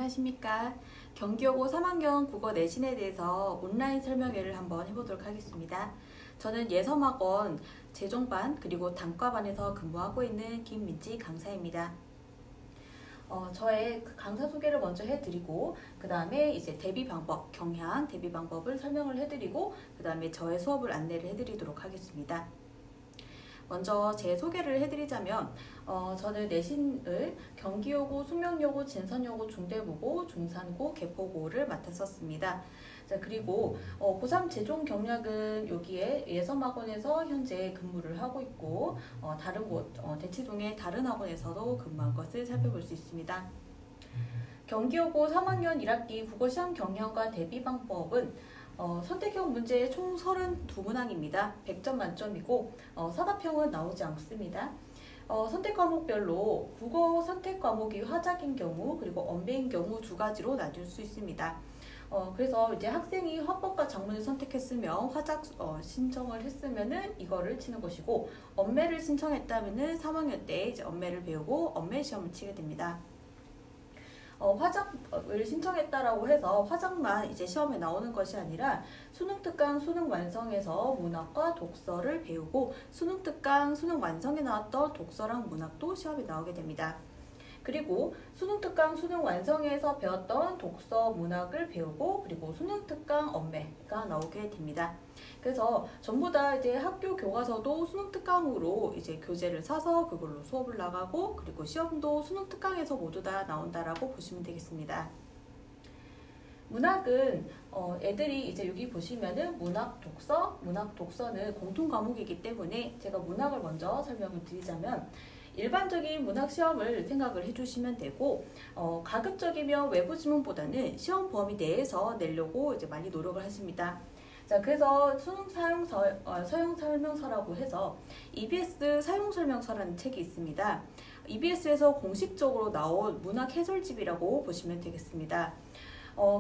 안녕하십니까. 경기여고 3학년 국어 내신에 대해서 온라인 설명회를 한번 해보도록 하겠습니다. 저는 예섬학원 재종반 그리고 단과반에서 근무하고 있는 김민지 강사입니다. 저의 강사 소개를 먼저 해드리고 그 다음에 이제 대비 방법, 경향 대비 방법을 설명을 해드리고 그 다음에 저의 수업을 안내를 해드리도록 하겠습니다. 먼저 제 소개를 해드리자면 저는 내신을 경기여고, 숙명여고, 진선여고, 중대부고, 중산고, 개포고를 맡았었습니다. 자, 그리고 고3 재종 경력은 여기에 예섬학원에서 현재 근무를 하고 있고 다른 곳, 대치동의 다른 학원에서도 근무한 것을 살펴볼 수 있습니다. 경기여고 3학년 1학기 국어시험 경향과 대비 방법은 선택형 문제 총 32문항입니다. 100점 만점이고 사답형은 나오지 않습니다. 선택 과목별로 국어 선택 과목이 화작인 경우 그리고 언배인 경우 두 가지로 나뉠 수 있습니다. 그래서 이제 학생이 화법과 작문을 선택했으면 화작 신청을 했으면은 이거를 치는 것이고 언매를 신청했다면은 3학년 때 이제 언매를 배우고 언매 시험을 치게 됩니다. 화작을 신청했다라고 해서 화작만 이제 시험에 나오는 것이 아니라 수능 특강, 수능 완성에서 문학과 독서를 배우고 수능 특강, 수능 완성에 나왔던 독서랑 문학도 시험에 나오게 됩니다. 그리고 수능 특강, 수능 완성에서 배웠던 독서, 문학을 배우고 그리고 수능 특강, 언매가 나오게 됩니다. 그래서 전부 다 이제 학교 교과서도 수능 특강으로 이제 교재를 사서 그걸로 수업을 나가고 그리고 시험도 수능 특강에서 모두 다 나온다라고 보시면 되겠습니다. 문학은 애들이 이제 여기 보시면은 문학 독서는 공통 과목이기 때문에 제가 문학을 먼저 설명을 드리자면 일반적인 문학 시험을 생각을 해주시면 되고 가급적이면 외부 지문보다는 시험 범위 내에서 내려고 이제 많이 노력을 하십니다. 자, 그래서 수능 사용 설명서라고 해서 EBS 사용 설명서라는 책이 있습니다. EBS에서 공식적으로 나온 문학 해설집이라고 보시면 되겠습니다.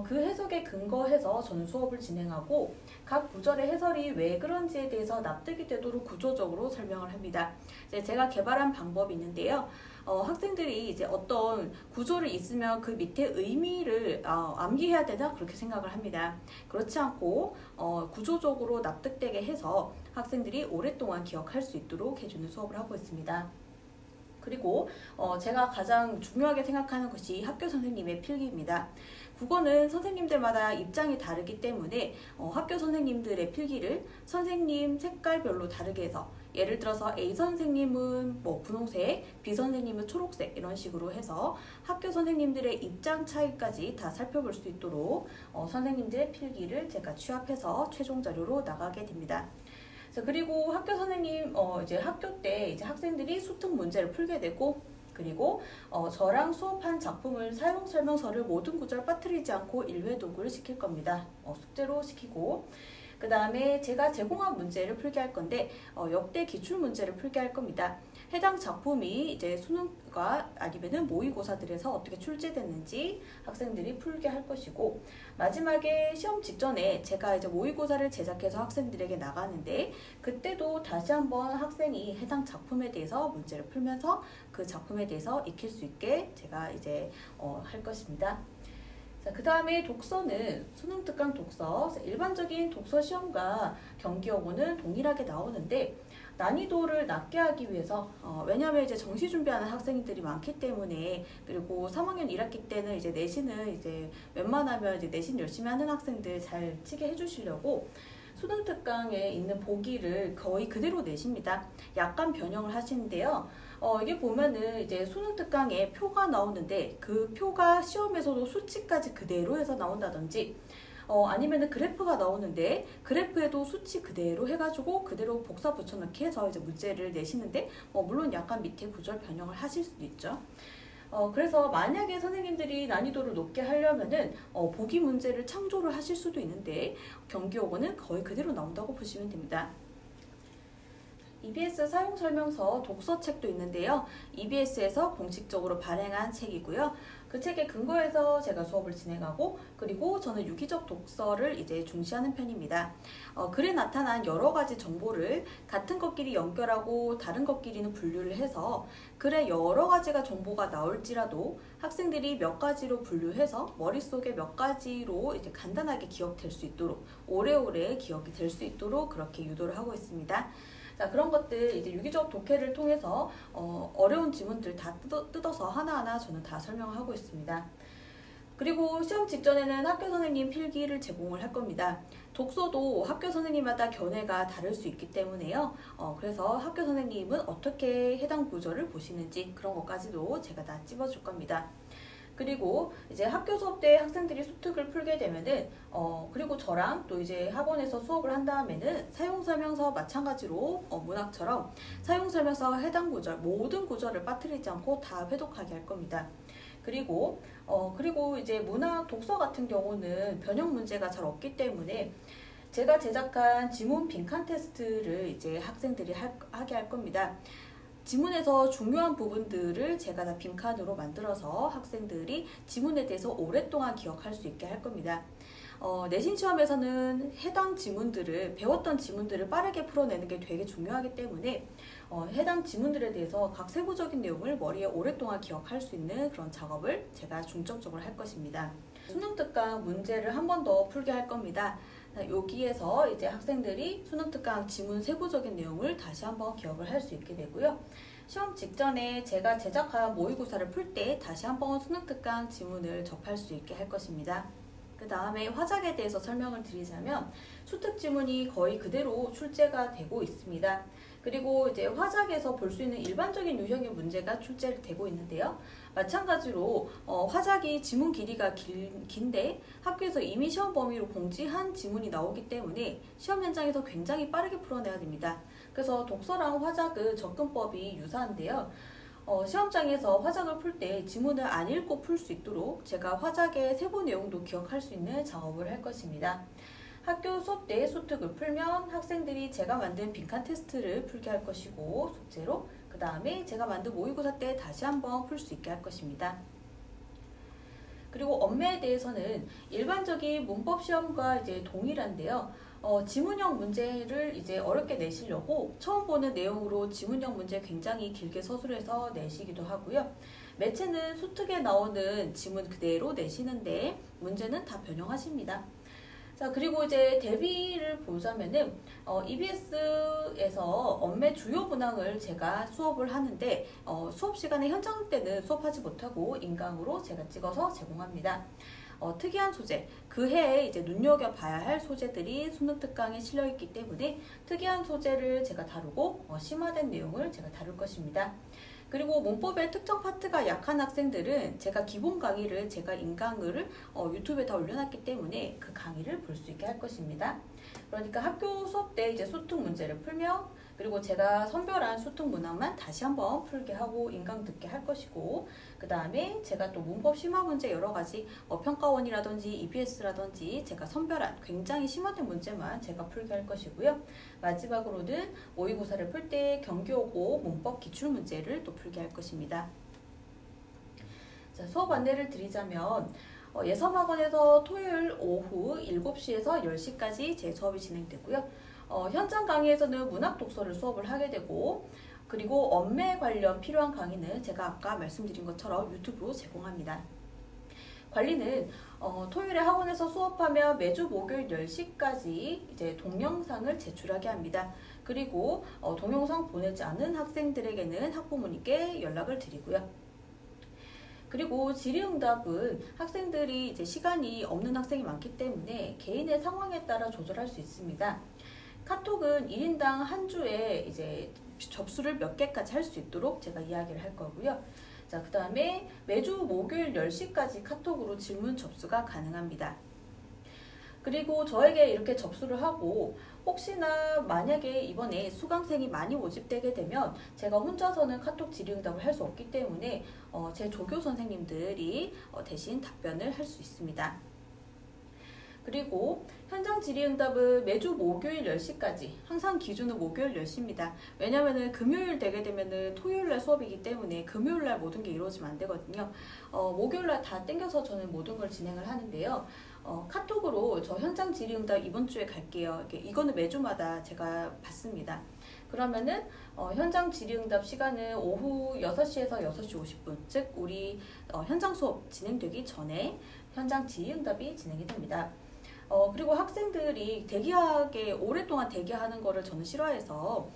그 해석에 근거해서 저는 수업을 진행하고 각 구절의 해설이 왜 그런지에 대해서 납득이 되도록 구조적으로 설명을 합니다. 이제 제가 개발한 방법이 있는데요. 학생들이 이제 어떤 구조를 있으면 그 밑에 의미를 암기해야 되나 그렇게 생각을 합니다. 그렇지 않고 구조적으로 납득되게 해서 학생들이 오랫동안 기억할 수 있도록 해주는 수업을 하고 있습니다. 그리고 제가 가장 중요하게 생각하는 것이 학교 선생님의 필기입니다. 국어는 선생님들마다 입장이 다르기 때문에 학교 선생님들의 필기를 선생님 색깔별로 다르게 해서 예를 들어서 A 선생님은 뭐 분홍색, B 선생님은 초록색 이런 식으로 해서 학교 선생님들의 입장 차이까지 다 살펴볼 수 있도록 선생님들의 필기를 제가 취합해서 최종 자료로 나가게 됩니다. 자, 그리고 학교 선생님 이제 학교 때 이제 학생들이 수특 문제를 풀게 되고 그리고 저랑 수업한 작품을 사용 설명서를 모든 구절 빠뜨리지 않고 1회 독을 시킬 겁니다. 숙제로 시키고 그 다음에 제가 제공한 문제를 풀게 할 건데 역대 기출 문제를 풀게 할 겁니다. 해당 작품이 이제 수능과 아니면은 모의고사들에서 어떻게 출제됐는지 학생들이 풀게 할 것이고 마지막에 시험 직전에 제가 이제 모의고사를 제작해서 학생들에게 나가는데 그때도 다시 한번 학생이 해당 작품에 대해서 문제를 풀면서 그 작품에 대해서 익힐 수 있게 제가 이제 할 것입니다. 자, 그 다음에 독서는 수능 특강 독서, 일반적인 독서 시험과 경기여고는 동일하게 나오는데 난이도를 낮게 하기 위해서 왜냐하면 이제 정시 준비하는 학생들이 많기 때문에 그리고 3학년 1학기 때는 이제 내신을 이제 웬만하면 이제 내신 열심히 하는 학생들 잘 치게 해주시려고 수능 특강에 있는 보기를 거의 그대로 내십니다. 약간 변형을 하시는데요. 이게 보면은 이제 수능 특강에 표가 나오는데 그 표가 시험에서도 수치까지 그대로 해서 나온다든지 아니면은 그래프가 나오는데 그래프에도 수치 그대로 해가지고 그대로 복사 붙여넣기 해서 이제 문제를 내시는데 물론 약간 밑에 구절 변형을 하실 수도 있죠. 그래서 만약에 선생님들이 난이도를 높게 하려면은 보기 문제를 창조를 하실 수도 있는데 경기여고는 거의 그대로 나온다고 보시면 됩니다. EBS 사용설명서 독서책도 있는데요. EBS에서 공식적으로 발행한 책이고요. 그 책에 근거해서 제가 수업을 진행하고, 그리고 저는 유기적 독서를 이제 중시하는 편입니다. 글에 나타난 여러 가지 정보를 같은 것끼리 연결하고 다른 것끼리는 분류를 해서 글에 여러 가지가 정보가 나올지라도 학생들이 몇 가지로 분류해서 머릿속에 몇 가지로 이제 간단하게 기억될 수 있도록, 오래오래 기억이 될 수 있도록 그렇게 유도를 하고 있습니다. 자, 그런 것들 이제 유기적 독해를 통해서 어려운 지문들 다 뜯어서 하나하나 저는 다 설명을 하고 있습니다. 그리고 시험 직전에는 학교 선생님 필기를 제공을 할 겁니다. 독서도 학교 선생님마다 견해가 다를 수 있기 때문에요. 그래서 학교 선생님은 어떻게 해당 구절을 보시는지 그런 것까지도 제가 다 찝어줄 겁니다. 그리고 이제 학교 수업 때 학생들이 수특을 풀게 되면은 그리고 저랑 또 이제 학원에서 수업을 한 다음에는 사용설명서 마찬가지로 문학처럼 사용설명서 해당 구절 모든 구절을 빠뜨리지 않고 다 회독하게 할 겁니다. 그리고 이제 문학 독서 같은 경우는 변형 문제가 잘 없기 때문에 제가 제작한 지문 빈칸 테스트를 이제 학생들이 하게 할 겁니다. 지문에서 중요한 부분들을 제가 다 빈칸으로 만들어서 학생들이 지문에 대해서 오랫동안 기억할 수 있게 할 겁니다. 내신 시험에서는 해당 지문들을, 배웠던 지문들을 빠르게 풀어내는 게 되게 중요하기 때문에 해당 지문들에 대해서 각 세부적인 내용을 머리에 오랫동안 기억할 수 있는 그런 작업을 제가 중점적으로 할 것입니다. 수능 특강 문제를 한 번 더 풀게 할 겁니다. 여기에서 이제 학생들이 수능 특강 지문 세부적인 내용을 다시 한번 기억을 할 수 있게 되고요. 시험 직전에 제가 제작한 모의고사를 풀 때 다시 한번 수능 특강 지문을 접할 수 있게 할 것입니다. 그 다음에 화작에 대해서 설명을 드리자면 수특 지문이 거의 그대로 출제가 되고 있습니다. 그리고 이제 화작에서 볼 수 있는 일반적인 유형의 문제가 출제를 되고 있는데요. 마찬가지로 화작이 지문 길이가 긴데 학교에서 이미 시험 범위로 공지한 지문이 나오기 때문에 시험 현장에서 굉장히 빠르게 풀어내야 됩니다. 그래서 독서랑 화작은 접근법이 유사한데요. 시험장에서 화작을 풀 때 지문을 안 읽고 풀 수 있도록 제가 화작의 세부 내용도 기억할 수 있는 작업을 할 것입니다. 학교 수업 때 수특을 풀면 학생들이 제가 만든 빈칸 테스트를 풀게 할 것이고 숙제로, 그 다음에 제가 만든 모의고사 때 다시 한번 풀 수 있게 할 것입니다. 그리고 엄매에 대해서는 일반적인 문법 시험과 이제 동일한데요. 지문형 문제를 이제 어렵게 내시려고 처음 보는 내용으로 지문형 문제 굉장히 길게 서술해서 내시기도 하고요. 매체는 수특에 나오는 지문 그대로 내시는데 문제는 다 변형하십니다. 자, 그리고 이제 대비를 보자면은 EBS에서 엄매 주요 문항을 제가 수업을 하는데 수업 시간에 현장 때는 수업하지 못하고 인강으로 제가 찍어서 제공합니다. 특이한 소재, 그 해에 이제 눈여겨봐야 할 소재들이 수능 특강에 실려있기 때문에 특이한 소재를 제가 다루고 심화된 내용을 제가 다룰 것입니다. 그리고 문법의 특정 파트가 약한 학생들은 제가 기본 강의를 제가 인강을 유튜브에 다 올려놨기 때문에 그 강의를 볼 수 있게 할 것입니다. 그러니까 학교 수업 때 이제 수특 문제를 풀며 그리고 제가 선별한 수특 문항만 다시 한번 풀게 하고 인강 듣게 할 것이고, 그 다음에 제가 또 문법 심화 문제 여러 가지 평가원이라든지 EBS라든지 제가 선별한 굉장히 심화된 문제만 제가 풀게 할 것이고요. 마지막으로는 모의고사를 풀 때 경기오고 문법 기출 문제를 또 풀게 할 것입니다. 자, 수업 안내를 드리자면 예섬학원에서 토요일 오후 7시에서 10시까지 제 수업이 진행되고요. 현장 강의에서는 문학 독서를 수업을 하게 되고, 그리고 엄매 관련 필요한 강의는 제가 아까 말씀드린 것처럼 유튜브로 제공합니다. 관리는 토요일에 학원에서 수업하며 매주 목요일 10시까지 이제 동영상을 제출하게 합니다. 그리고 동영상 보내지 않은 학생들에게는 학부모님께 연락을 드리고요. 그리고 질의응답은 학생들이 이제 시간이 없는 학생이 많기 때문에 개인의 상황에 따라 조절할 수 있습니다. 카톡은 1인당 한 주에 이제 접수를 몇 개까지 할 수 있도록 제가 이야기를 할 거고요. 자, 그 다음에 매주 목요일 10시까지 카톡으로 질문 접수가 가능합니다. 그리고 저에게 이렇게 접수를 하고 혹시나 만약에 이번에 수강생이 많이 모집되게 되면 제가 혼자서는 카톡 질의응답을 할 수 없기 때문에 제 조교 선생님들이 대신 답변을 할 수 있습니다. 그리고 현장 질의응답은 매주 목요일 10시까지, 항상 기준은 목요일 10시입니다. 왜냐면은 금요일 되게 되면은 토요일날 수업이기 때문에 금요일날 모든 게 이루어지면 안 되거든요. 목요일날 다 땡겨서 저는 모든 걸 진행을 하는데요. 카톡으로 저 현장 질의응답 이번 주에 갈게요. 이거는 매주마다 제가 받습니다. 그러면은 현장 질의응답 시간은 오후 6시에서 6시 50분, 즉 우리 현장 수업 진행되기 전에 현장 질의응답이 진행이 됩니다. 그리고 학생들이 대기하게 오랫동안 대기하는 거를 저는 싫어해서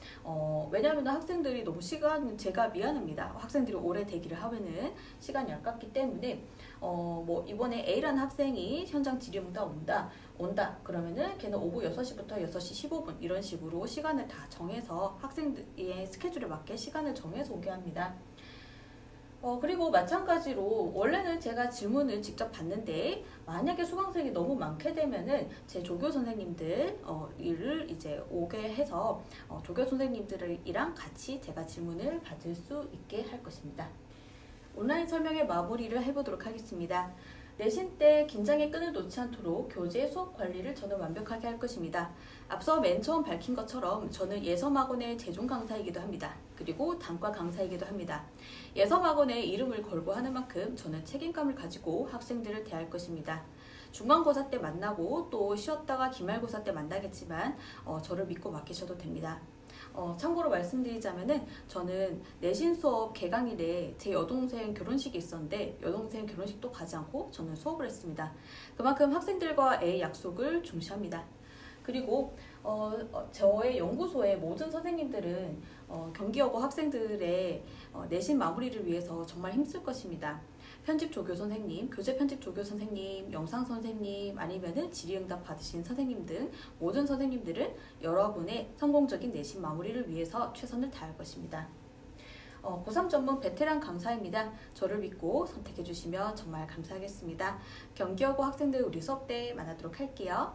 왜냐하면 학생들이 너무 제가 미안합니다. 학생들이 오래 대기를 하면은 시간이 아깝기 때문에 뭐 이번에 A라는 학생이 현장 질의응답 온다 그러면은 걔는 오후 6시부터 6시 15분 이런 식으로 시간을 다 정해서 학생들의 스케줄에 맞게 시간을 정해서 오게 합니다. 그리고 마찬가지로 원래는 제가 질문을 직접 받는데 만약에 수강생이 너무 많게 되면은 제 조교 선생님들 을 이제 오게 해서 조교 선생님들이랑 같이 제가 질문을 받을 수 있게 할 것입니다. 온라인 설명의 마무리를 해보도록 하겠습니다. 내신 때 긴장의 끈을 놓지 않도록 교재 수업 관리를 저는 완벽하게 할 것입니다. 앞서 맨 처음 밝힌 것처럼 저는 예섬학원의 재종 강사이기도 합니다. 그리고 단과 강사이기도 합니다. 예섬학원의 이름을 걸고 하는 만큼 저는 책임감을 가지고 학생들을 대할 것입니다. 중간고사 때 만나고 또 쉬었다가 기말고사 때 만나겠지만 저를 믿고 맡기셔도 됩니다. 참고로 말씀드리자면은 저는 내신 수업 개강일에 제 여동생 결혼식이 있었는데 여동생 결혼식도 가지 않고 저는 수업을 했습니다. 그만큼 학생들과의 약속을 중시합니다. 그리고 저의 연구소의 모든 선생님들은 경기여고 학생들의 내신 마무리를 위해서 정말 힘쓸 것입니다. 편집 조교 선생님, 교재 편집 조교 선생님, 영상 선생님, 아니면은 질의응답 받으신 선생님 등 모든 선생님들은 여러분의 성공적인 내신 마무리를 위해서 최선을 다할 것입니다. 고3 전문 베테랑 강사입니다. 저를 믿고 선택해 주시면 정말 감사하겠습니다. 경기여고 학생들 우리 수업 때 만나도록 할게요.